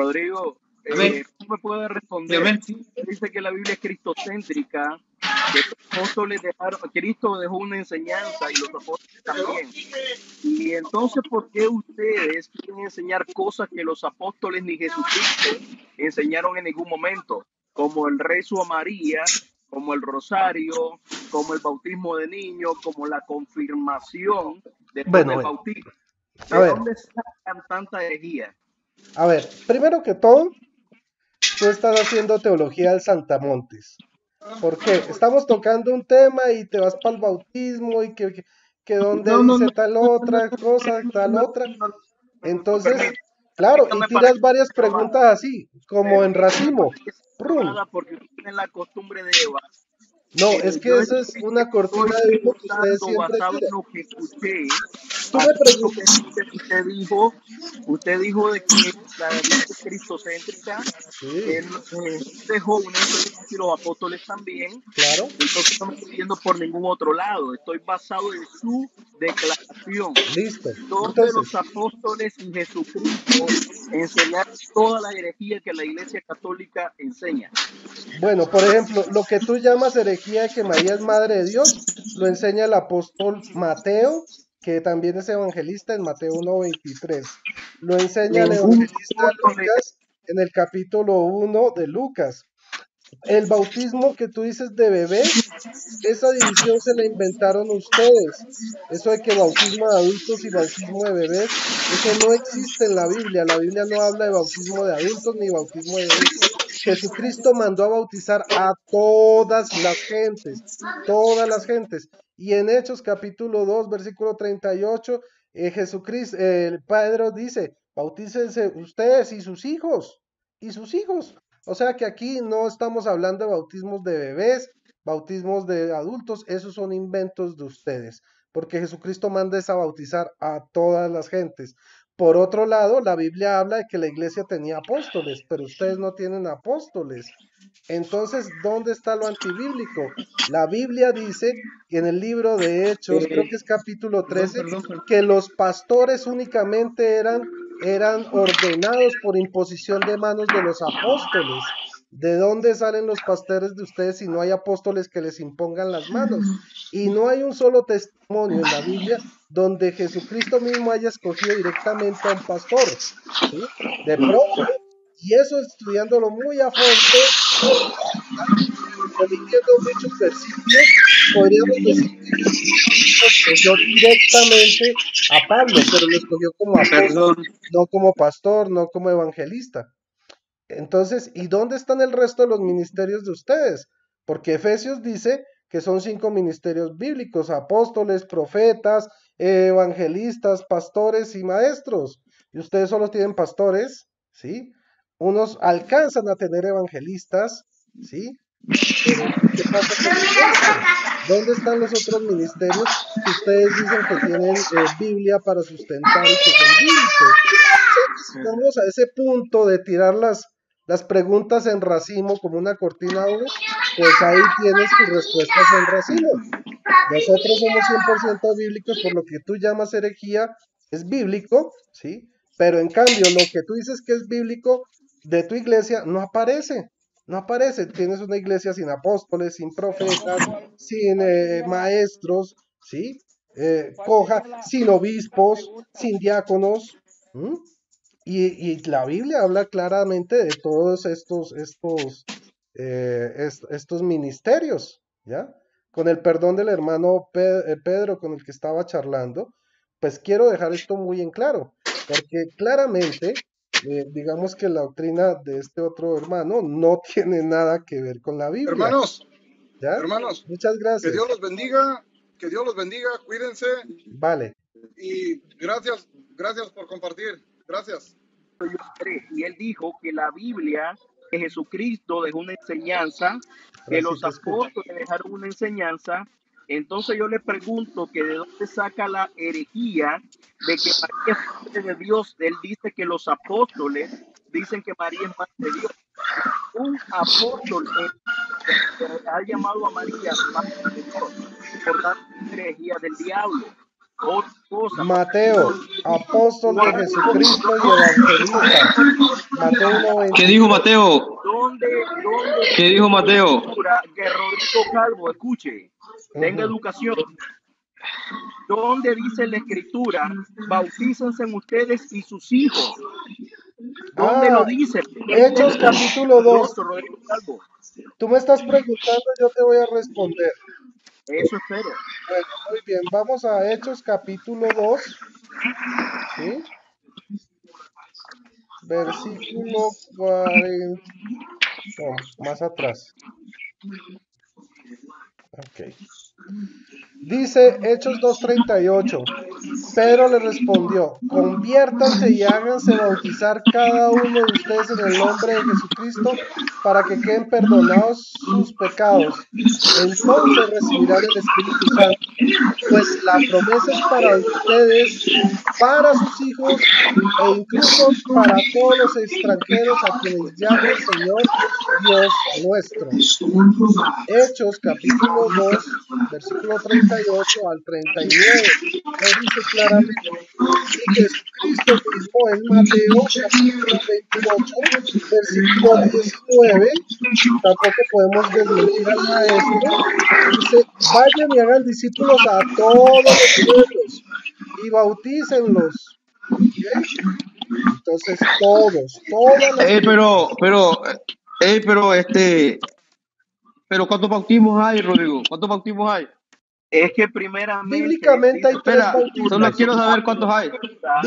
Rodrigo, Amén. ¿tú me puedes Sí, responder? amén. Dice que la Biblia es cristocéntrica, que los apóstoles dejaron, Cristo dejó una enseñanza y los apóstoles también. Y entonces, ¿por qué ustedes quieren enseñar cosas que los apóstoles ni Jesucristo enseñaron en ningún momento? Como el rezo a María, como el rosario, como el bautismo de niños, como la confirmación después Bueno, del bueno, bautismo. a ¿De ver, dónde sacan tanta herejía? primero que todo, tú estás haciendo teología del Santamontes. ¿Por qué? Estamos tocando un tema y te vas para el bautismo y que donde No, no, dice no, tal otra cosa, tal otra. Entonces, permítame, claro, y permítame para tiras que varias preguntas así, como en permítame racimo. para que sea ¡Prum! probada porque ustedes tienen la costumbre de Eva. No, es que Yo eso es una estoy cortina de humo que ustedes preguntando siempre basado en tiran. lo que escuché, Tú me basado en lo que preguntas, escuché. Usted dijo de que la Biblia es cristocéntrica, que sí, Jesús dejó una enseñanza y los apóstoles también. claro, Entonces no me estoy yendo por ningún otro lado. Estoy basado en su declaración, listo. donde Entonces, los apóstoles y Jesucristo enseñaron toda la herejía que la Iglesia Católica enseña. bueno, por ejemplo, lo que tú llamas herejía de que María es madre de Dios, lo enseña el apóstol Mateo, que también es evangelista en Mateo 1:23. Lo enseña el Ningún evangelista apóstol. Lucas en el capítulo 1 de Lucas. El bautismo que tú dices de bebés, esa división se la inventaron ustedes. Eso de que bautismo de adultos y bautismo de bebés, eso no existe en la Biblia. La Biblia no habla de bautismo de adultos ni bautismo de bebés. Jesucristo mandó a bautizar a todas las gentes. Y en Hechos capítulo 2, versículo 38, Jesucristo, el Padre dice, bautícense ustedes y sus hijos. O sea que aquí no estamos hablando de bautismos de bebés, bautismos de adultos, esos son inventos de ustedes, porque Jesucristo manda es a bautizar a todas las gentes. Por otro lado, la Biblia habla de que la iglesia tenía apóstoles, pero ustedes no tienen apóstoles. Entonces, ¿dónde está lo antibíblico? La Biblia dice en el libro de Hechos, creo que es capítulo Perdón, 13, perdón, perdón. que los pastores únicamente eran ordenados por imposición de manos de los apóstoles. ¿De dónde salen los pastores de ustedes si no hay apóstoles que les impongan las manos? Y no hay un solo testimonio en la Biblia donde Jesucristo mismo haya escogido directamente a un pastor, ¿sí? De pronto, y eso estudiándolo muy a fondo, omitiendo muchos versículos, podríamos decir que Jesucristo mismo escogió directamente a Pablo, pero lo escogió como apóstol, Perdón. no como pastor, no como evangelista. Entonces, ¿y dónde están el resto de los ministerios de ustedes? Porque Efesios dice que son 5 ministerios bíblicos: apóstoles, profetas, evangelistas, pastores y maestros. Y ustedes solo tienen pastores, ¿sí? Unos alcanzan a tener evangelistas, ¿sí? Pero ¿qué pasa con el resto? ¿Dónde están los otros ministerios que ustedes dicen que tienen Biblia para sustentar y que son bíblicos? O sea que si vamos a ese punto de tirar las preguntas en racimo como una cortina de humo, pues ahí tienes tus respuestas en racimo. Nosotros somos 100% bíblicos, por lo que tú llamas herejía es bíblico, ¿sí? Pero en cambio, lo que tú dices que es bíblico de tu iglesia no aparece, no aparece. Tienes una iglesia sin apóstoles, sin profetas, sin maestros, ¿sí? Coja, sin obispos, sin diáconos. ¿Mm? Y la Biblia habla claramente de todos estos ministerios, ¿ya? Con el perdón del hermano Pedro con el que estaba charlando, pues quiero dejar esto muy en claro, porque claramente, digamos que la doctrina de este otro hermano no tiene nada que ver con la Biblia, Hermanos, ¿ya? hermanos, Muchas que gracias. Dios los bendiga, cuídense Vale, y gracias por compartir. Gracias. Y él dijo que la Biblia, que Jesucristo dejó una enseñanza, que ahora sí los te escucho. apóstoles dejaron una enseñanza. Entonces yo le pregunto que de dónde saca la herejía de que María es madre de Dios. Él dice que los apóstoles dicen que María es madre de Dios. Un apóstol ha llamado a María madre de Dios. Por tanto, es herejía del diablo. otra cosa. Mateo, apóstol de Jesucristo y evangelista. Mateo ¿Qué 1:20. dijo Mateo? ¿Dónde ¿Qué dice dijo la Mateo? escritura que Rodrigo Calvo, escuche, tenga Ujú. educación? ¿Dónde dice la escritura, bautícense ustedes y sus hijos? ¿Dónde Ah, lo dice? Hechos capítulo 2. Rodrigo Calvo. Tú me estás preguntando, yo te voy a responder. Eso espero. Bueno, muy bien, vamos a Hechos capítulo 2, ¿sí? Versículo 40, no, más atrás. Ok. Dice Hechos 2:38. Pedro le respondió, conviértanse y háganse bautizar cada uno de ustedes en el nombre de Jesucristo para que queden perdonados sus pecados. Entonces recibirán el Espíritu Santo, pues la promesa es para ustedes, para sus hijos e incluso para todos los extranjeros a quienes llame el Señor Dios nuestro. Hechos capítulo 2, versículo 38 al 39. Nos dice claramente, y Jesucristo mismo en Mateo capítulo 28, versículo 19, tampoco podemos desmentir al maestro, dice, vayan y hagan discípulos a todos los pueblos y bautícenlos. ¿Ok? Entonces todas las Ey, pero ¿cuántos bautismos hay, Rodrigo? ¿Cuántos bautismos hay? Es que primeramente bíblicamente hay dice, tres Espera, solo bautismos. quiero saber cuántos hay.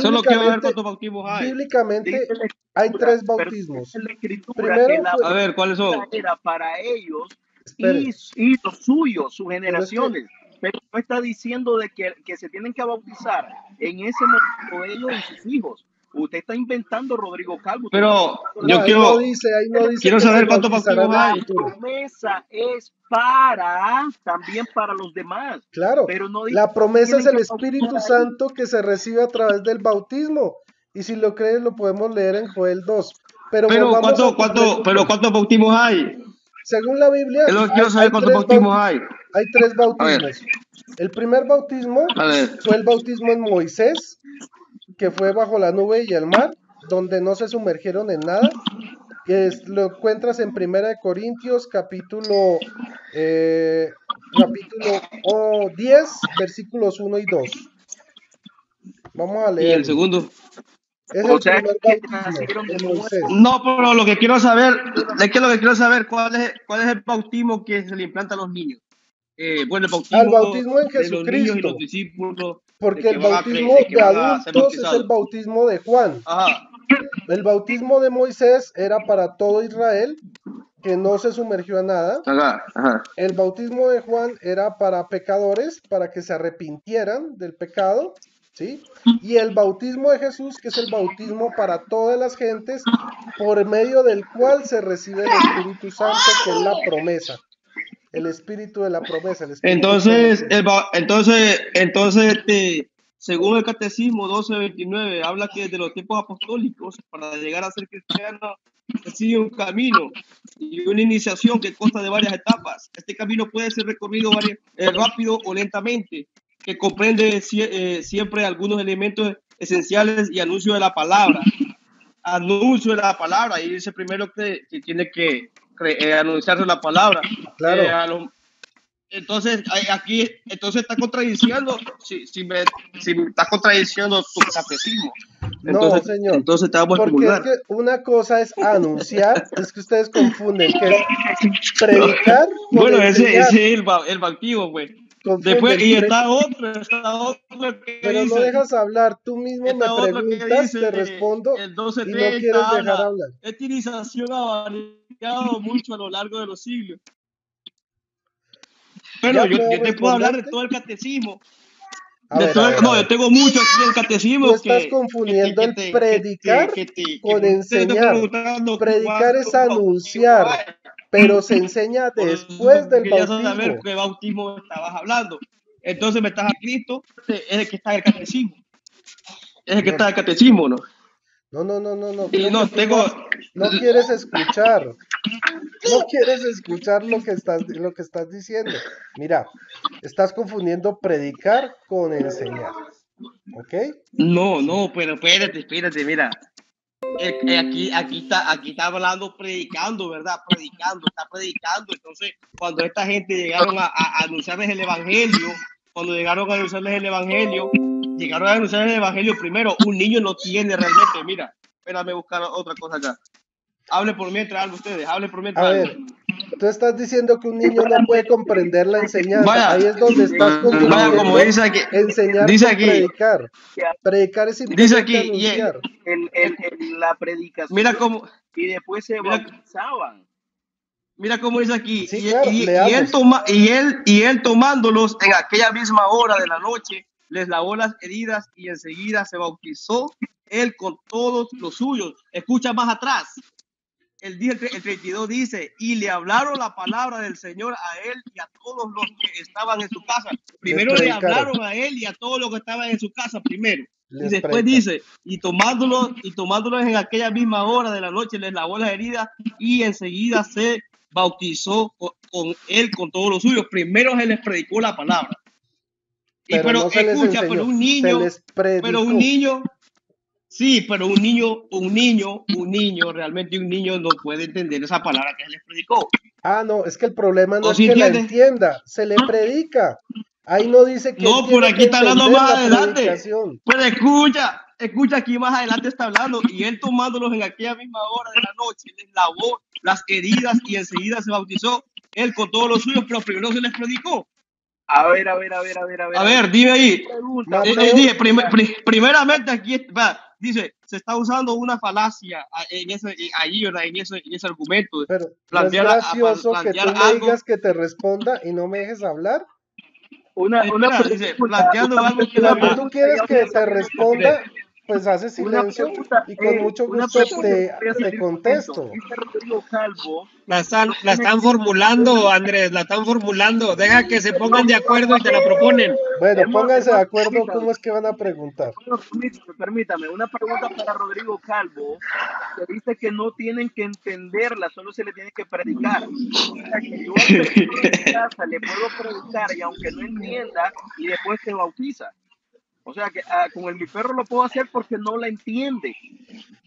Solo quiero ver Bíblicamente, cuántos bautismos hay. bíblicamente dice la hay escritura, tres pero bautismos. dice la escritura que Primero la fue, A ver, ¿cuáles son? promesa era para ellos espere, y los suyos, sus pero es que, generaciones. Pero no está diciendo de que se tienen que bautizar en ese momento ellos y sus hijos. Usted está inventando, Rodrigo Calvo. Usted está Pero inventando no, yo ahí no la dice quiero que se saber cuántos bautizarán bautismos en la hay. el futuro. promesa es para también para los demás, Claro, pero no dice la que promesa es tienen que el bautizar Espíritu ahí. Santo que se recibe a través del bautismo. Y si lo crees, lo podemos leer en Joel 2. Pero Pero volvamos a tu pregunta. ¿cuántos bautismos hay? Según la Biblia, Es lo que quiero saber cuántos bautismos hay. hay tres A ver, bautismos. El primer bautismo a ver. fue el bautismo en Moisés, que fue bajo la nube y el mar, donde no se sumergieron en nada. Lo encuentras en 1 Corintios capítulo 10, versículos 1 y 2. Vamos a ¿Y el leerlo. segundo? Es O el sea primer que bautismo nacieron de en nuevo. Moisés. No, pero lo que quiero saber, cuál es el bautismo que se le implanta a los niños. Bueno, el Al bautismo bautismo en de los niños y Jesucristo, los discípulos de porque que el bautismo de que de van a ser adultos es el bautizados. bautismo de Juan. Ajá. El bautismo de Moisés era para todo Israel, que no se sumergió a nada. Ajá. El bautismo de Juan era para pecadores, para que se arrepintieran del pecado, ¿sí? Y el bautismo de Jesús, que es el bautismo para todas las gentes, por medio del cual se recibe el Espíritu Santo, que es la promesa. El espíritu de la promesa, el espíritu Entonces, prometido. según el Catecismo 1229, habla que desde los tiempos apostólicos, para llegar a ser cristiano, sigue un camino y una iniciación que consta de varias etapas. Este camino puede ser recorrido rápido o lentamente, que comprende siempre algunos elementos esenciales y anuncio de la palabra. Anuncio de la palabra, y dice primero que tiene que anunciarse la palabra. Claro. Entonces, entonces está contradiciendo, si me está contradiciendo tu catecismo. No, señor. Entonces te vamos a Porque es excomulgar. que una cosa es anunciar, es que ustedes confunden, que es predicar con Bueno, enseñar. ese es el bautismo, pues. Después, Confunden. y está otro que Pero no dice, dejas hablar, tú mismo me preguntas, te respondo el y no quieres 1230 dejar habla, hablar. esta iniciación ha variado mucho a lo largo de los siglos. Pero ¿Ya yo puedo te puedo hablar de responderte? todo el catecismo. A ver, a ver. Yo tengo mucho aquí del Tú catecismo estás confundiendo el predicar con te estoy enseñar. preguntando Predicar es cuántos bautismos anunciar, hay. pero se enseña Por después eso del quería saber bautismo. qué bautismo estabas hablando. Entonces me estás a Cristo, es el que está en el catecismo. Es el que No, está en el catecismo, ¿no? no. Y Creo que tú no quieres escuchar. No quieres escuchar lo que estás diciendo. Mira, estás confundiendo predicar con enseñar. ¿Ok? No, pero espérate, mira. Aquí está hablando, predicando, ¿verdad? Está predicando. Entonces, cuando esta gente llegaron a anunciarles el evangelio, llegaron a anunciar el evangelio primero. Un niño no tiene realmente, mira, espérame buscar otra cosa acá. Hable por mientras algo ustedes, A ver, tú estás diciendo que un niño no puede comprender la enseñanza. Ahí es donde estás Vaya, como confundiendo dice aquí, enseñar dice con aquí, predicar. Predicar es dice simplemente aquí, anunciar. La predicación mira cómo, y después se mira, bautizaban. mira cómo dice aquí, Sí, claro, leamos. y él tomándolos en aquella misma hora de la noche, les lavó las heridas y enseguida se bautizó él con todos los suyos. Escucha más atrás. El 32 dice, y le hablaron la palabra del Señor a él y a todos los que estaban en su casa. Les Primero le predicaron, hablaron a él y a todos los que estaban en su casa primero. Y les después predican. dice, y tomándolos en aquella misma hora de la noche, les lavó las heridas y enseguida se bautizó con él, con todos los suyos. Primero se les predicó la palabra. Pero no se les Escucha, enseñó, se les predicó. Sí, pero un niño, realmente un niño no puede entender esa palabra que se les predicó. Ah, no, es que el problema no ¿O es sí que la entiendes? entienda, se le predica. Ahí no dice que él No, por tiene aquí que está hablando entender más la adelante. predicación. Pero escucha aquí más adelante está hablando. Y él tomándolos en aquella misma hora de la noche, les lavó las heridas y enseguida se bautizó él con todos los suyos, pero primero se les predicó. A ver. A ver, dime ahí. Mateo, Dije, primeramente aquí dice, se está usando una falacia ahí, ¿verdad? En ese argumento. pero no es gracioso que tú me algo. digas que te responda y no me dejes hablar. Una Espera, dice, pregunta, planteando algo que la Cuando verdad. tú quieres que te responda, pues haces una silencio pregunta, y con mucho una gusto pregunta que voy a te salir con esto. contesto. Dice Rodrigo Calvo, La no tiene están formulando, Andrés, la están formulando. Deja que se pongan de acuerdo y te la proponen. Bueno, pónganse de hermano, acuerdo cómo es que van a preguntar. permítame, una pregunta para Rodrigo Calvo, que dice que no tienen que entenderla, solo se le tiene que predicar. O sea, que yo al perro en mi casa le puedo predicar y aunque no entienda, y después se bautiza. O sea, que con mi perro lo puedo hacer porque no la entiende.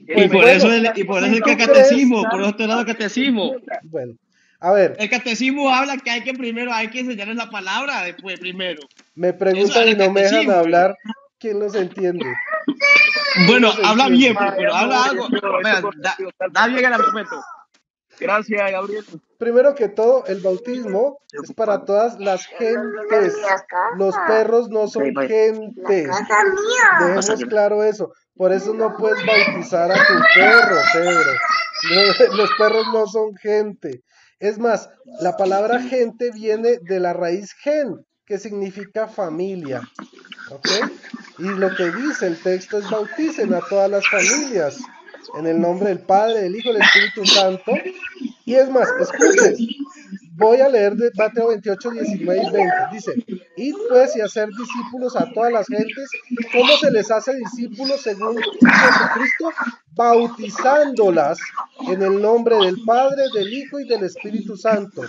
Pues por bueno, eso si es que el tú crees, catecismo, por eso estoy dando catecismo. bueno, a ver, El catecismo habla que hay que enseñarles la palabra después, primero. me Eso preguntan es y el no me dejan catecismo. hablar. ¿Quién los entiende? Bueno, los habla entiende? bien, pero habla algo. Mira, da bien el argumento. Gracias, Gabriel. Primero que todo, el bautismo es para todas las gentes. Los perros no son gente. Dejemos claro eso. Por eso no puedes bautizar a tu perro, Pedro. Los perros no son gente. Es más, la palabra gente viene de la raíz gen, que significa familia. ¿Ok? Y lo que dice el texto es bauticen a todas las familias en el nombre del Padre, del Hijo y del Espíritu Santo. Y es más, escuchen, voy a leer de Mateo 28, 19 y 20. Dice, id pues y hacer discípulos a todas las gentes. ¿Cómo se les hace discípulos según Jesucristo? Bautizándolas en el nombre del Padre, del Hijo y del Espíritu Santo.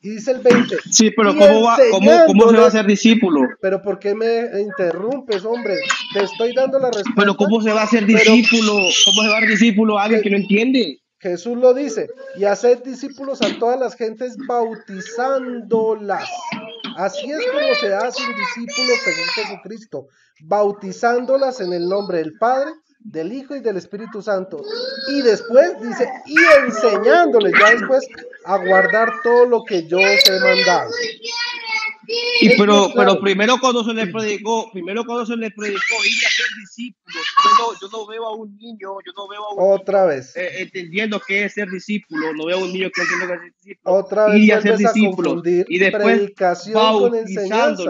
Y dice el 20. Sí, pero y ¿cómo se va a hacer discípulo? Pero ¿por qué me interrumpes, hombre? Te estoy dando la respuesta. Pero ¿cómo se va a hacer discípulo? ¿Cómo se va a hacer discípulo a alguien que no entiende? Jesús lo dice, y hacer discípulos a todas las gentes bautizándolas. Así es como se hacen discípulos según Jesucristo, bautizándolas en el nombre del Padre, del Hijo y del Espíritu Santo. Y después dice, y enseñándoles ya después a guardar todo lo que yo os he mandado. Pero primero cuando se le predicó ir a ser discípulos, yo no veo a un niño, Otra vez. Entendiendo qué es ser discípulo, no veo a un niño que entienda qué es ser discípulo. Otra vez vuelves a confundir y después predicación con enseñanza.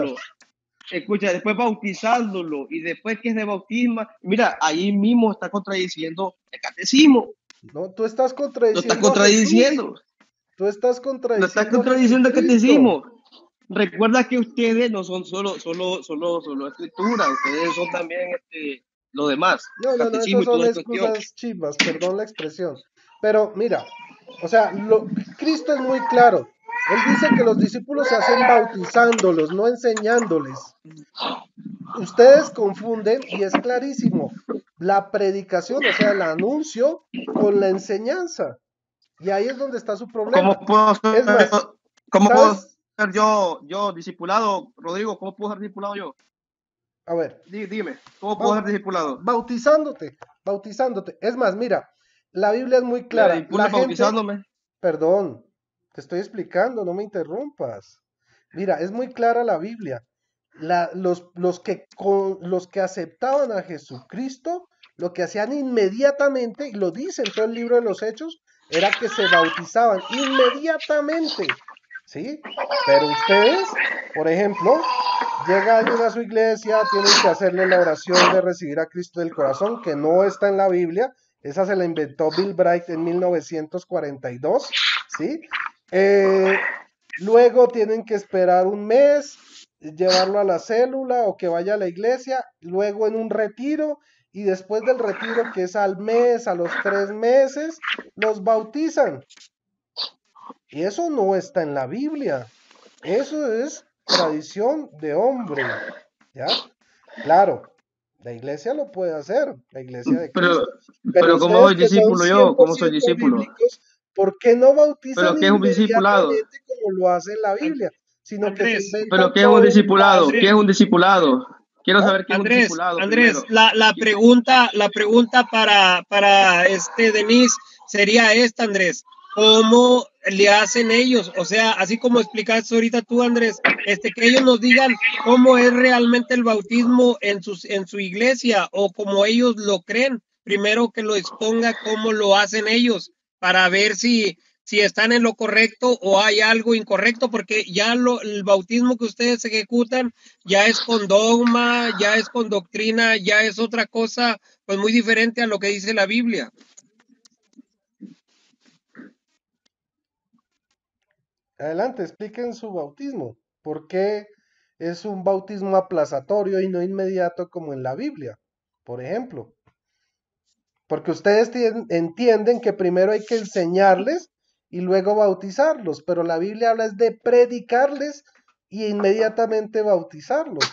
Escucha, después bautizándolo y después que se bautisma, mira, ahí mismo está contradiciendo el catecismo. No, tú estás contradiciendo. Lo está contradiciendo. Tú estás contradiciendo. Lo está contradiciendo el catecismo. Recuerda que ustedes no son solo escritura, ustedes son también lo demás. No, eso son excusas chivas, perdón la expresión. Pero mira, o sea, Cristo es muy claro. Él dice que los discípulos se hacen bautizándolos, no enseñándoles. ustedes confunden y es clarísimo la predicación, o sea, el anuncio con la enseñanza. Y ahí es donde está su problema. ¿Cómo puedo ser, Es más, cómo puedo ¿sabes? ser yo discipulado, Rodrigo? ¿Cómo puedo ser discipulado yo? A ver, Dime, ¿cómo puedo ser discipulado? bautizándote. Es más, mira, la Biblia es muy ¿Me clara. La discipulas gente, bautizándome? perdón, te estoy explicando, no me interrumpas. Mira, es muy clara la Biblia. Los que aceptaban a Jesucristo, lo que hacían inmediatamente, y lo dice en todo el libro de los Hechos, era que se bautizaban inmediatamente, ¿sí? Pero ustedes, por ejemplo, llega alguien a su iglesia, tienen que hacerle la oración de recibir a Cristo del corazón, que no está en la Biblia, esa se la inventó Bill Bright en 1942, ¿sí? Luego tienen que esperar un mes, llevarlo a la célula o que vaya a la iglesia, luego en un retiro y después del retiro, que es al mes, a los 3 meses, los bautizan. Y eso no está en la Biblia. Eso es tradición de hombre. ¿Ya? Claro, la iglesia lo puede hacer, la iglesia de Pero, Cristo. Pero ¿cómo ustedes soy que son discípulo yo? ¿Cómo soy 100% discípulo? bíblicos, ¿por qué no bautizan ¿Pero qué es un discipulado? inmediatamente como lo hace la An- Biblia? Sino que se Andrés, inventan ¿Pero qué es un todo un discipulado? ¿Qué es Andrés, pase. un discipulado? Quiero ¿Ah? saber qué es un Andrés, discipulado Andrés, primero. la pregunta para Denise sería esta, Andrés. ¿Cómo le hacen ellos? O sea, así como explicaste ahorita tú, Andrés, que ellos nos digan cómo es realmente el bautismo en su iglesia o como ellos lo creen. Primero que lo exponga cómo lo hacen ellos para ver si están en lo correcto o hay algo incorrecto, porque ya el bautismo que ustedes ejecutan ya es con dogma, ya es con doctrina, ya es otra cosa, pues muy diferente a lo que dice la Biblia. Adelante, expliquen su bautismo. ¿Por qué es un bautismo aplazatorio y no inmediato como en la Biblia? Por ejemplo. Porque ustedes entienden que primero hay que enseñarles y luego bautizarlos, pero la Biblia habla es de predicarles y inmediatamente bautizarlos.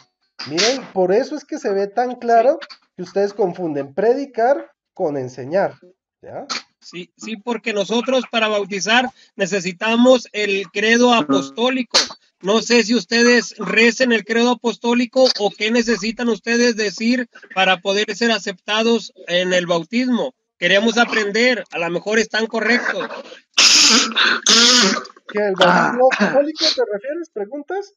Miren, por eso es que se ve tan Sí, claro que ustedes confunden predicar con enseñar, ¿ya? sí, sí, porque nosotros para bautizar necesitamos el credo apostólico. No sé si ustedes recen el credo apostólico o qué necesitan ustedes decir para poder ser aceptados en el bautismo. Queremos aprender, a lo mejor están correctos. ¿Que el bautismo apostólico te refieres? ¿Preguntas?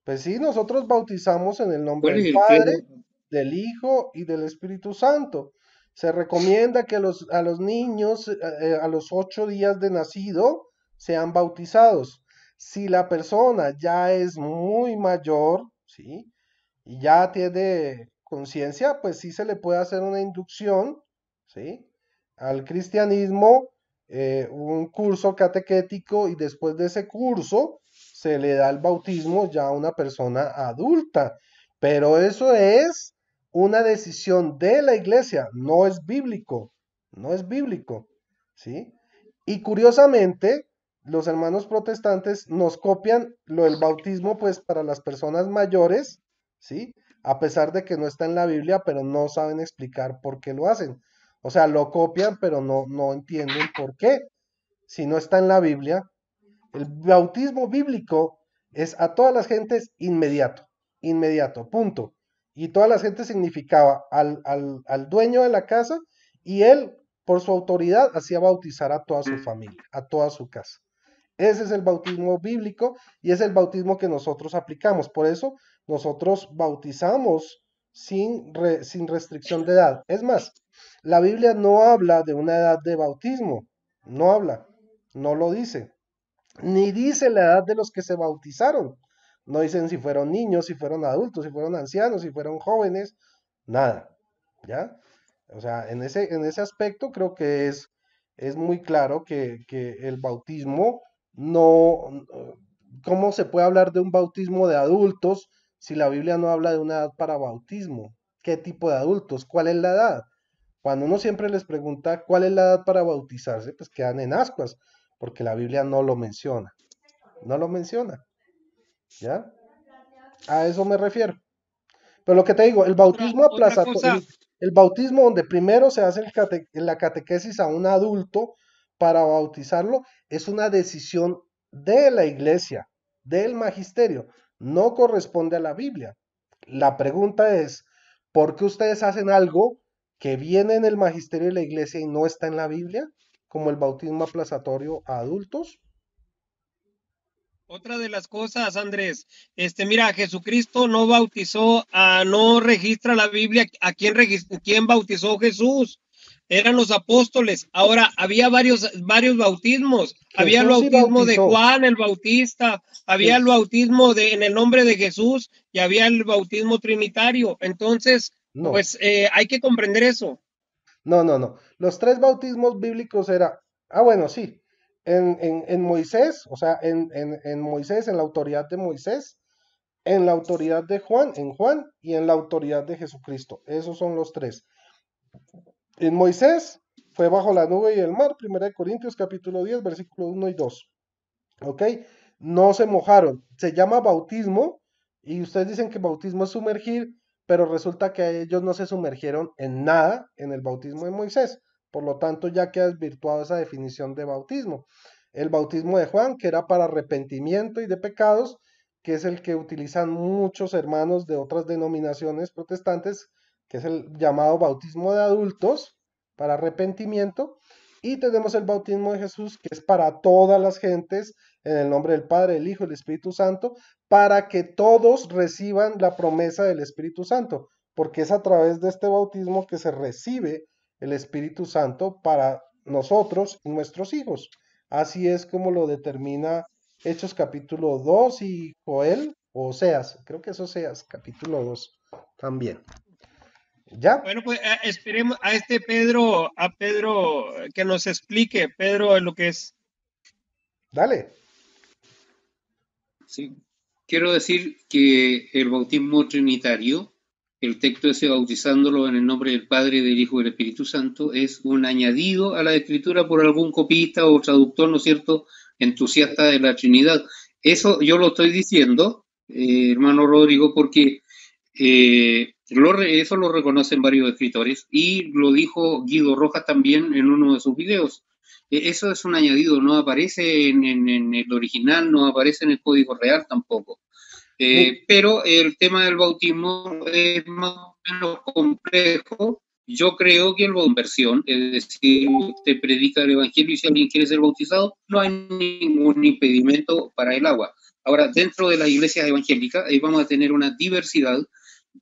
Pues sí, nosotros bautizamos en el nombre ¿Cuál del es el credo? Padre, del Hijo y del Espíritu Santo. Se recomienda que a los niños a los 8 días de nacido sean bautizados. Si la persona ya es muy mayor, ¿sí? Y ya tiene conciencia, pues sí se le puede hacer una inducción, ¿sí? Al cristianismo, un curso catequético y después de ese curso se le da el bautismo ya a una persona adulta. Pero eso es una decisión de la iglesia, no es bíblico, no es bíblico, ¿sí? Y curiosamente, los hermanos protestantes nos copian lo del bautismo, pues para las personas mayores, ¿sí? A pesar de que no está en la Biblia, pero no saben explicar por qué lo hacen. O sea, lo copian, pero no entienden por qué. Si no está en la Biblia, el bautismo bíblico es a todas las gentes inmediato, inmediato, punto. Y todas las gentes significaba al dueño de la casa y él, por su autoridad, hacía bautizar a toda su familia, a toda su casa. Ese es el bautismo bíblico y es el bautismo que nosotros aplicamos. Por eso nosotros bautizamos sin restricción de edad. Es más, la Biblia no habla de una edad de bautismo. No habla, no lo dice. Ni dice la edad de los que se bautizaron. No dicen si fueron niños, si fueron adultos, si fueron ancianos, si fueron jóvenes. Nada. ¿Ya? O sea, en ese aspecto creo que es muy claro que el bautismo no, ¿cómo se puede hablar de un bautismo de adultos si la Biblia no habla de una edad para bautismo? ¿Qué tipo de adultos? ¿Cuál es la edad? Cuando uno siempre les pregunta cuál es la edad para bautizarse, pues quedan en ascuas, porque la Biblia no lo menciona, no lo menciona, ¿ya? A eso me refiero. Pero lo que te digo, el bautismo Otra cosa, el bautismo donde primero se hace la catequesis a un adulto para bautizarlo, es una decisión de la iglesia, del magisterio, no corresponde a la Biblia. La pregunta es, ¿por qué ustedes hacen algo que viene en el magisterio de la iglesia y no está en la Biblia? Como el bautismo aplazatorio a adultos. otra de las cosas, Andrés, mira, Jesucristo no bautizó, no registra la Biblia a quién bautizó Jesús. Eran los apóstoles. Ahora, había varios bautismos. Había el Jesús sí bautismo de bautizó. Juan el Bautista, había el Jes- bautismo en el nombre de Jesús y había el bautismo trinitario. Entonces, no, pues hay que comprender eso. no. Los tres bautismos bíblicos era, bueno, sí, en Moisés, o sea, en Moisés, en la autoridad de Moisés, en la autoridad de Juan, en Juan, y en la autoridad de Jesucristo. Esos son los tres. En Moisés fue bajo la nube y el mar, 1 Corintios capítulo 10, versículo 1 y 2. ¿Ok? No se mojaron. Se llama bautismo y ustedes dicen que bautismo es sumergir, pero resulta que ellos no se sumergieron en nada en el bautismo de Moisés. Por lo tanto, ya queda desvirtuada esa definición de bautismo. El bautismo de Juan, que era para arrepentimiento y de pecados, que es el que utilizan muchos hermanos de otras denominaciones protestantes, que es el llamado bautismo de adultos para arrepentimiento. Y tenemos el bautismo de Jesús, que es para todas las gentes, en el nombre del Padre, del Hijo y del Espíritu Santo, para que todos reciban la promesa del Espíritu Santo, porque es a través de este bautismo que se recibe el Espíritu Santo para nosotros y nuestros hijos. Así es como lo determina Hechos capítulo 2 y Joel, o Oseas, creo que es Oseas capítulo 2 también. ¿Ya? Bueno, pues esperemos a Pedro que nos explique, Pedro, lo que es. Dale. Sí. Quiero decir que el bautismo trinitario, el texto ese bautizándolo en el nombre del Padre, del Hijo y del Espíritu Santo, es un añadido a la Escritura por algún copista o traductor, ¿no es cierto?, entusiasta de la Trinidad. Eso yo lo estoy diciendo, hermano Rodrigo, porque eso lo reconocen varios escritores y lo dijo Guido Rojas también en uno de sus videos. Eso es un añadido, no aparece en el original, no aparece en el Código Real tampoco. Pero el tema del bautismo es más o menos complejo. Yo creo que la conversión, es decir, usted predica el Evangelio y si alguien quiere ser bautizado, no hay ningún impedimento para el agua. Ahora, dentro de las iglesias evangélicas vamos a tener una diversidad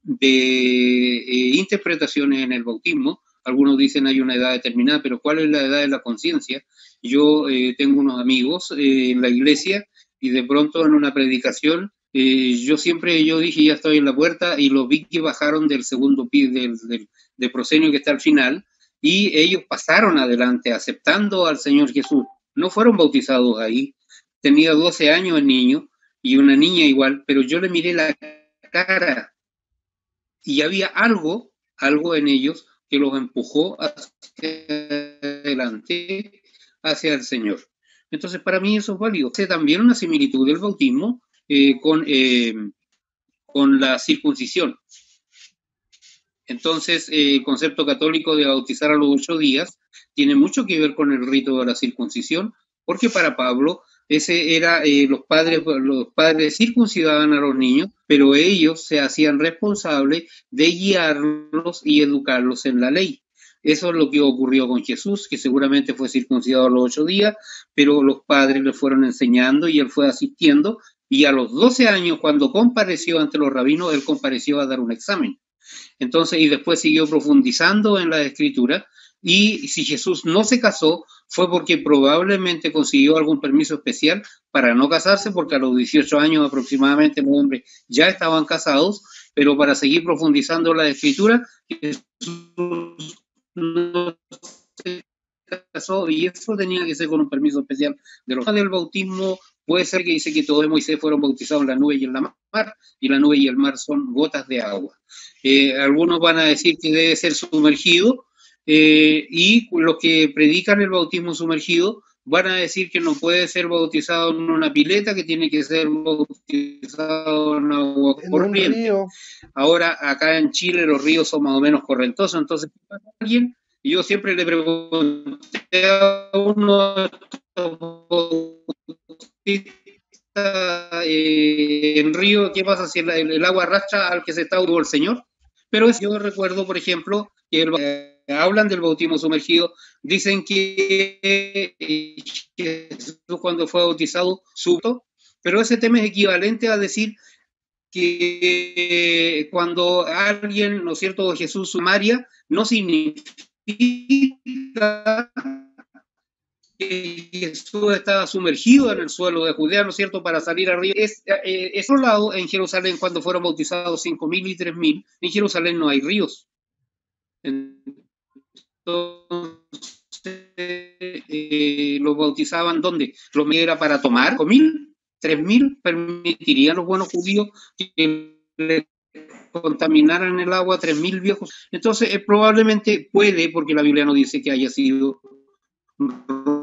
de interpretaciones en el bautismo. Algunos dicen hay una edad determinada, pero ¿cuál es la edad de la conciencia? Yo tengo unos amigos en la iglesia y de pronto en una predicación yo dije ya estoy en la puerta y los vi que bajaron del segundo piso del proscenio que está al final y ellos pasaron adelante aceptando al Señor Jesús. No fueron bautizados ahí. Tenía 12 años el niño y una niña igual, pero yo le miré la cara y había algo en ellos que los empujó hacia adelante, hacia el Señor. Entonces, para mí eso es válido. Hace también una similitud del bautismo con la circuncisión. Entonces, el concepto católico de bautizar a los 8 días tiene mucho que ver con el rito de la circuncisión, porque para Pablo ese era los padres circuncidaban a los niños, pero ellos se hacían responsables de guiarlos y educarlos en la ley. Eso es lo que ocurrió con Jesús, que seguramente fue circuncidado a los 8 días, pero los padres le fueron enseñando y él fue asistiendo, y a los 12 años, cuando compareció ante los rabinos, él compareció a dar un examen. Entonces, y después siguió profundizando en la escritura, y si Jesús no se casó, fue porque probablemente consiguió algún permiso especial para no casarse, porque a los 18 años aproximadamente los hombres ya estaban casados, pero para seguir profundizando en la escritura, Jesús no se casó y eso tenía que ser con un permiso especial de los del bautismo. Puede ser que dice que todos de Moisés fueron bautizados en la nube y en la mar, y la nube y el mar son gotas de agua. Algunos van a decir que debe ser sumergido, y los que predican el bautismo sumergido van a decir que no puede ser bautizado en una pileta, que tiene que ser bautizado en agua En un corriente. río. Ahora, acá en Chile los ríos son más o menos correntosos, entonces, alguien, y yo siempre le pregunté a uno de estos en río, ¿qué pasa si el agua arrastra al que se está ahogando el Señor? Pero yo recuerdo, por ejemplo, que hablan del bautismo sumergido, dicen que Jesús cuando fue bautizado subió, pero ese tema es equivalente a decir que cuando alguien, ¿no es cierto?, Jesús sumaria, no significa que Jesús estaba sumergido en el suelo de Judea, ¿no es cierto?, para salir arriba. Es otro lado, en Jerusalén, cuando fueron bautizados 5.000 y 3.000, en Jerusalén no hay ríos. Entonces, los bautizaban ¿dónde? Los era para tomar, 5.000, 3.000, permitirían los buenos judíos que le contaminaran el agua 3.000 viejos. Entonces, probablemente puede, porque la Biblia no dice que haya sido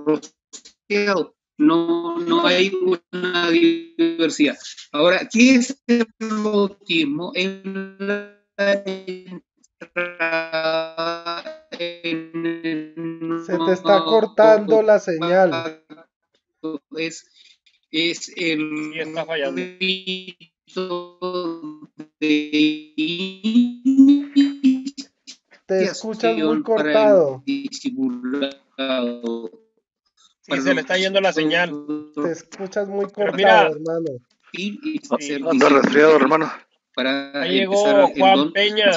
rociado. No hay una diversidad. Ahora, ¿qué es el bautismo? Se te está cortando la señal. Es Sí, está fallando. Te escuchas muy cortado. Sí, se le está yendo la señal. Te escuchas muy Pero cortado, mira, hermano. Ando resfriado, hermano. Para ahí llegó empezar el Juan don. Peña.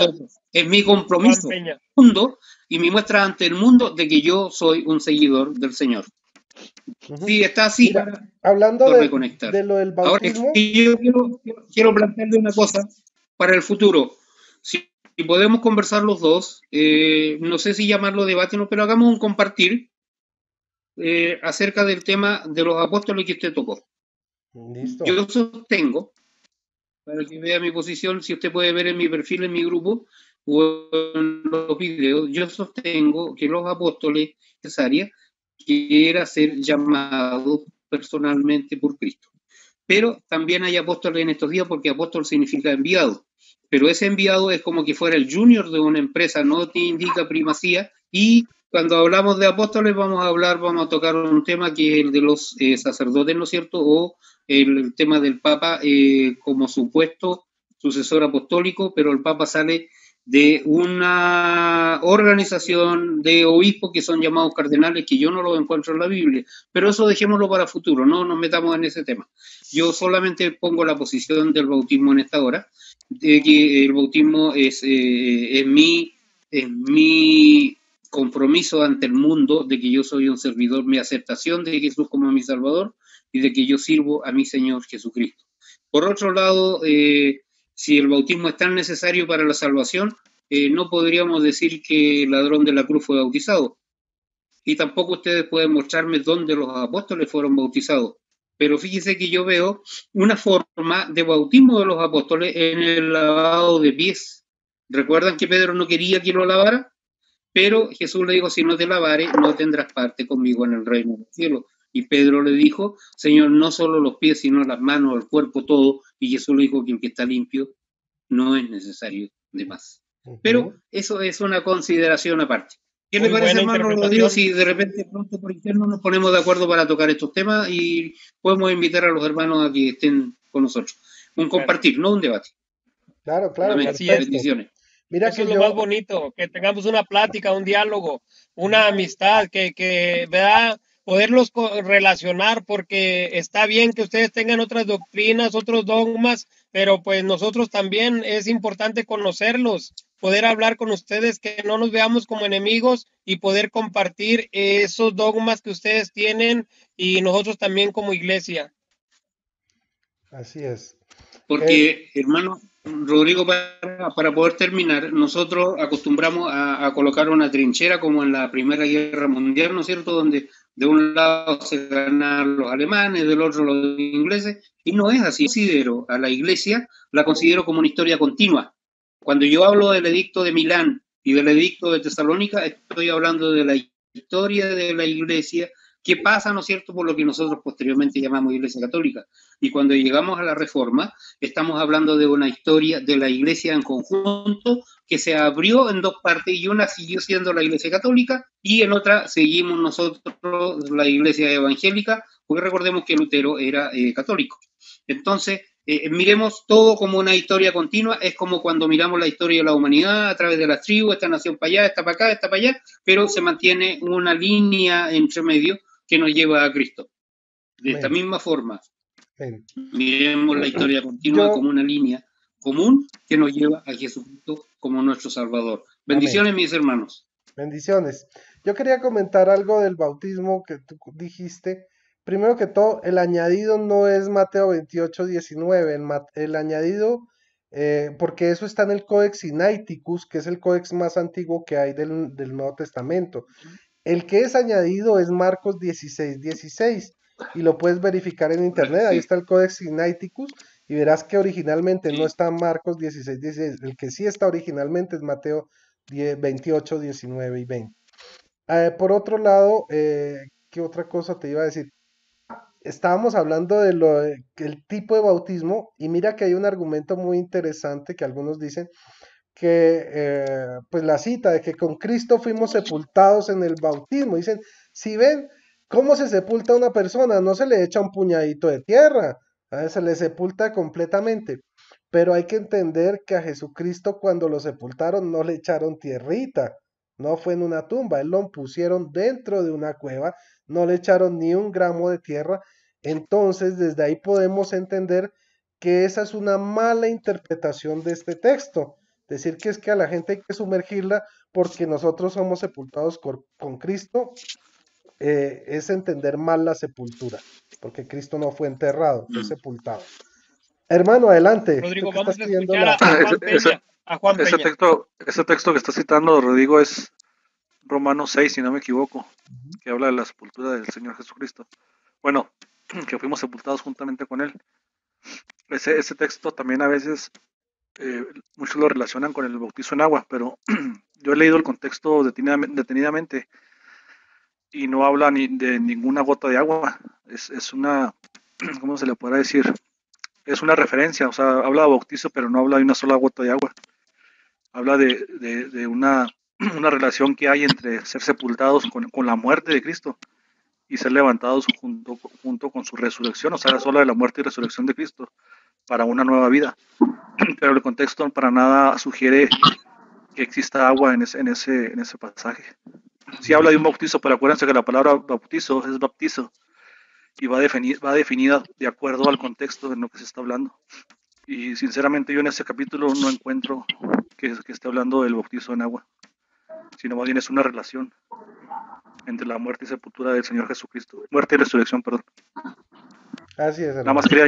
Es mi compromiso Juan Peña. mundo y mi muestra ante el mundo de que yo soy un seguidor del Señor. Ujú. Sí, está así. Mira, hablando Por de reconectar. lo del Ahora, es bautismo, que yo quiero plantearle una cosa para el futuro. Si podemos conversar los dos, no sé si llamarlo debate, no, pero hagamos un compartir acerca del tema de los apóstoles que usted tocó. listo. Yo sostengo, para que vea mi posición, si usted puede ver en mi perfil, en mi grupo, o en los videos, yo sostengo que los apóstoles necesarios quiera ser llamados personalmente por Cristo. Pero también hay apóstoles en estos días, porque apóstol significa enviado. Pero ese enviado es como que fuera el junior de una empresa, no te indica primacía. Y cuando hablamos de apóstoles vamos a tocar un tema que es el de los sacerdotes, ¿no es cierto? O el tema del Papa como supuesto sucesor apostólico, pero el Papa sale de una organización de obispos que son llamados cardenales, que yo no lo encuentro en la Biblia, pero eso dejémoslo para futuro, no nos metamos en ese tema. Yo solamente pongo la posición del bautismo en esta hora, de que el bautismo es mi compromiso ante el mundo, de que yo soy un servidor, mi aceptación de Jesús como mi Salvador y de que yo sirvo a mi Señor Jesucristo. Por otro lado, si el bautismo es tan necesario para la salvación, no podríamos decir que el ladrón de la cruz fue bautizado. Y tampoco ustedes pueden mostrarme dónde los apóstoles fueron bautizados. Pero fíjese que yo veo una forma de bautismo de los apóstoles en el lavado de pies. ¿Recuerdan que Pedro no quería que lo lavara? Pero Jesús le dijo, si no te lavare, no tendrás parte conmigo en el reino del cielo. Y Pedro le dijo, Señor, no solo los pies, sino las manos, el cuerpo, todo. Y Jesús le dijo que el que está limpio no es necesario de más. Pero eso es una consideración aparte. ¿Qué le parece, hermano Rodrigo, si de repente pronto por interno nos ponemos de acuerdo para tocar estos temas y podemos invitar a los hermanos a que estén con nosotros? Un compartir, no un debate. Claro, bendiciones. Mira eso que es lo más bonito, que tengamos una plática, un diálogo, una amistad, que ¿verdad? Poderlos relacionar, porque está bien que ustedes tengan otras doctrinas, otros dogmas, pero pues nosotros también es importante conocerlos, poder hablar con ustedes, que no nos veamos como enemigos y poder compartir esos dogmas que ustedes tienen y nosotros también como iglesia. Así es. Porque, hermano Rodrigo, para poder terminar, nosotros acostumbramos a colocar una trinchera como en la Primera Guerra Mundial, ¿no es cierto?, donde de un lado se ganan los alemanes, del otro los ingleses, y no es así. Considero a la iglesia, la considero como una historia continua. Cuando yo hablo del edicto de Milán y del edicto de Tesalónica, estoy hablando de la historia de la iglesia que pasa, ¿no es cierto?, por lo que nosotros posteriormente llamamos Iglesia Católica. Y cuando llegamos a la Reforma, estamos hablando de una historia de la Iglesia en conjunto que se abrió en dos partes, y una siguió siendo la Iglesia Católica y en otra seguimos nosotros la Iglesia Evangélica, porque recordemos que Lutero era católico. Entonces, miremos todo como una historia continua. Es como cuando miramos la historia de la humanidad a través de las tribus, esta nación para allá, esta para acá, esta para allá, pero se mantiene una línea entre medio que nos lleva a Cristo. De esta misma forma, miremos la historia continua como una línea común que nos lleva a Jesucristo como nuestro Salvador. Bendiciones, mis hermanos. Bendiciones. Yo quería comentar algo del bautismo que tú dijiste. Primero que todo, el añadido no es Mateo 28, 19. El añadido, porque eso está en el Codex Sinaiticus, que es el códex más antiguo que hay del Nuevo Testamento. El que es añadido es Marcos 16, 16. Y lo puedes verificar en internet. Ahí está el Codex Sinaiticus. Y verás que originalmente no está Marcos 16, 16. El que sí está originalmente es Mateo 28, 19 y 20. Por otro lado, ¿qué otra cosa te iba a decir? Estábamos hablando de el tipo de bautismo, y mira que hay un argumento muy interesante que algunos dicen que, pues la cita de que con Cristo fuimos sepultados en el bautismo. Dicen, si ven cómo se sepulta una persona, no se le echa un puñadito de tierra, se le sepulta completamente. Pero hay que entender que a Jesucristo cuando lo sepultaron no le echaron tierrita, no fue en una tumba, él lo pusieron dentro de una cueva, no le echaron ni un gramo de tierra. Entonces, desde ahí podemos entender que esa es una mala interpretación de este texto. Decir que es que a la gente hay que sumergirla porque nosotros somos sepultados con Cristo, es entender mal la sepultura, porque Cristo no fue enterrado, fue sepultado. Hermano, adelante. Rodrigo, vamos a escuchar a Juan Peña. Ese texto que está citando Rodrigo es Romanos 6, si no me equivoco, que habla de la sepultura del Señor Jesucristo. Bueno, que fuimos sepultados juntamente con Él. Ese texto también a veces muchos lo relacionan con el bautizo en agua, pero yo he leído el contexto detenidamente y no habla ni de ninguna gota de agua. Es una, ¿cómo se le podrá decir? Es una referencia, o sea, habla de bautizo, pero no habla de una sola gota de agua. Habla de una relación que hay entre ser sepultados con la muerte de Cristo y ser levantados junto con su resurrección, o sea, solo de la muerte y resurrección de Cristo para una nueva vida. Pero el contexto para nada sugiere que exista agua en ese pasaje. Sí habla de un bautizo, pero acuérdense que la palabra bautizo es baptizo y va definida de acuerdo al contexto en lo que se está hablando. Y sinceramente yo en ese capítulo no encuentro que esté hablando del bautizo en agua, sino más bien es una relación entre la muerte y sepultura del Señor Jesucristo. Muerte y resurrección, perdón. Así es, hermano. Nada más quería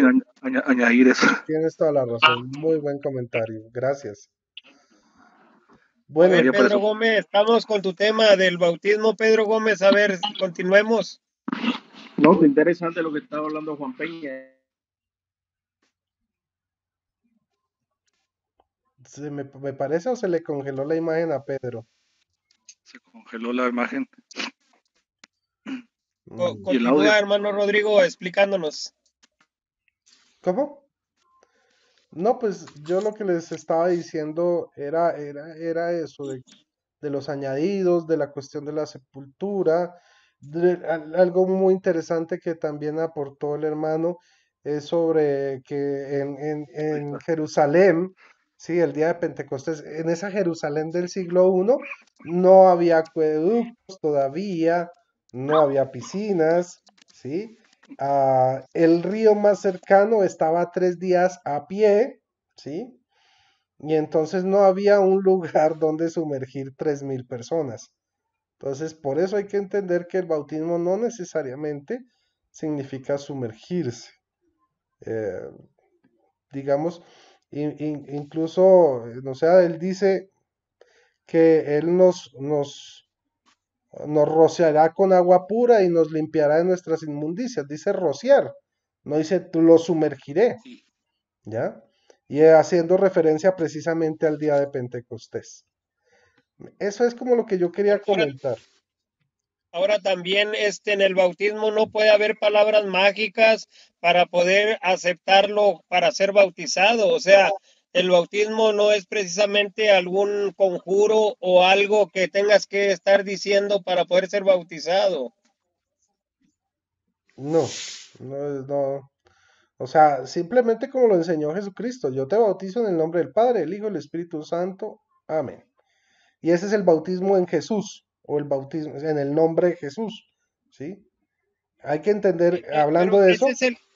añadir eso. Tienes toda la razón. Muy buen comentario. Gracias. Bueno, a ver, Pedro Gómez, estamos con tu tema del bautismo. Pedro Gómez, a ver, continuemos. No, qué interesante lo que estaba hablando Juan Peña. ¿Me parece o se le congeló la imagen a Pedro? Se congeló la imagen. Continúa, hermano Rodrigo, explicándonos. ¿Cómo? No, pues yo lo que les estaba diciendo era eso, de los añadidos, de la cuestión de la sepultura. Algo muy interesante que también aportó el hermano es sobre que en Jerusalén, sí, el día de Pentecostés, en esa Jerusalén del siglo I no había acueductos todavía, no había piscinas, ¿sí? El río más cercano estaba a 3 días a pie, ¿sí? Y entonces no había un lugar donde sumergir 3.000 personas. Entonces, por eso hay que entender que el bautismo no necesariamente significa sumergirse. Digamos, incluso, o sea, él dice que él nos rociará con agua pura y nos limpiará de nuestras inmundicias. Dice rociar, no dice lo sumergiré, ¿ya? Y haciendo referencia precisamente al día de Pentecostés. Eso es como lo que yo quería comentar. Ahora también en el bautismo no puede haber palabras mágicas para poder aceptarlo para ser bautizado. O sea, el bautismo no es precisamente algún conjuro o algo que tengas que estar diciendo para poder ser bautizado. No, no. O sea, simplemente como lo enseñó Jesucristo, yo te bautizo en el nombre del Padre, el Hijo y el Espíritu Santo. Amén. Y ese es el bautismo en Jesús, o el bautismo en el nombre de Jesús, ¿sí? Hay que entender, hablando Pero de ese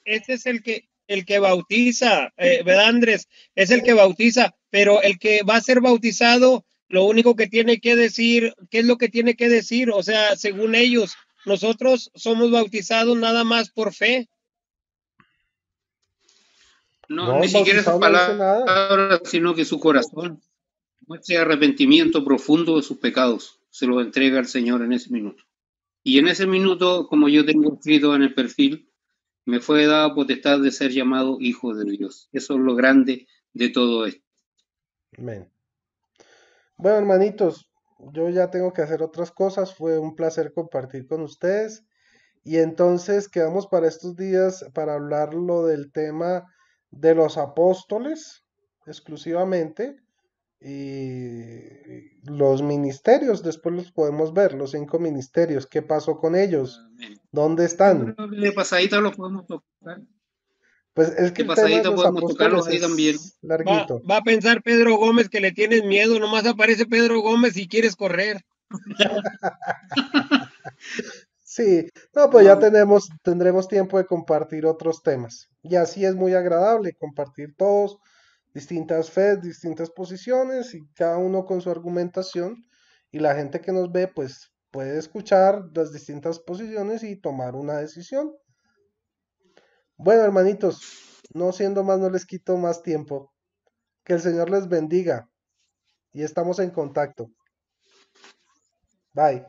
eso, es el que bautiza, ¿verdad, Andrés? Es el que bautiza, pero el que va a ser bautizado, lo único que tiene que decir, ¿qué es lo que tiene que decir? O sea, según ellos, nosotros somos bautizados nada más por fe. No, no, ni el siquiera esas bautizado no dice nada. palabras, sino que su corazón muestre arrepentimiento profundo de sus pecados. Se los entrega al Señor en ese minuto. Y en ese minuto, como yo tengo escrito en el perfil, me fue dada potestad de ser llamado hijo de Dios. Eso es lo grande de todo esto. Amén. Bueno, hermanitos, yo ya tengo que hacer otras cosas. Fue un placer compartir con ustedes. Y entonces quedamos para estos días para hablar lo del tema de los apóstoles exclusivamente y los ministerios. Después los podemos ver, los 5 ministerios. ¿Qué pasó con ellos? Amén. ¿Dónde Yo están? creo que de pasadita lo podemos tocar. Pues es que De el tema de pasadita los podemos tocarlos apóstoles ahí también. es larguito. Va a pensar Pedro Gómez que le tienes miedo, nomás aparece Pedro Gómez y quieres correr. Sí, no, pues ya No, tendremos tiempo de compartir otros temas. Y así es muy agradable compartir todos, distintas fe, distintas posiciones y cada uno con su argumentación. Y la gente que nos ve, pues puede escuchar las distintas posiciones y tomar una decisión. Bueno, hermanitos, no siendo más, no les quito más tiempo. Que el Señor les bendiga y estamos en contacto. Bye.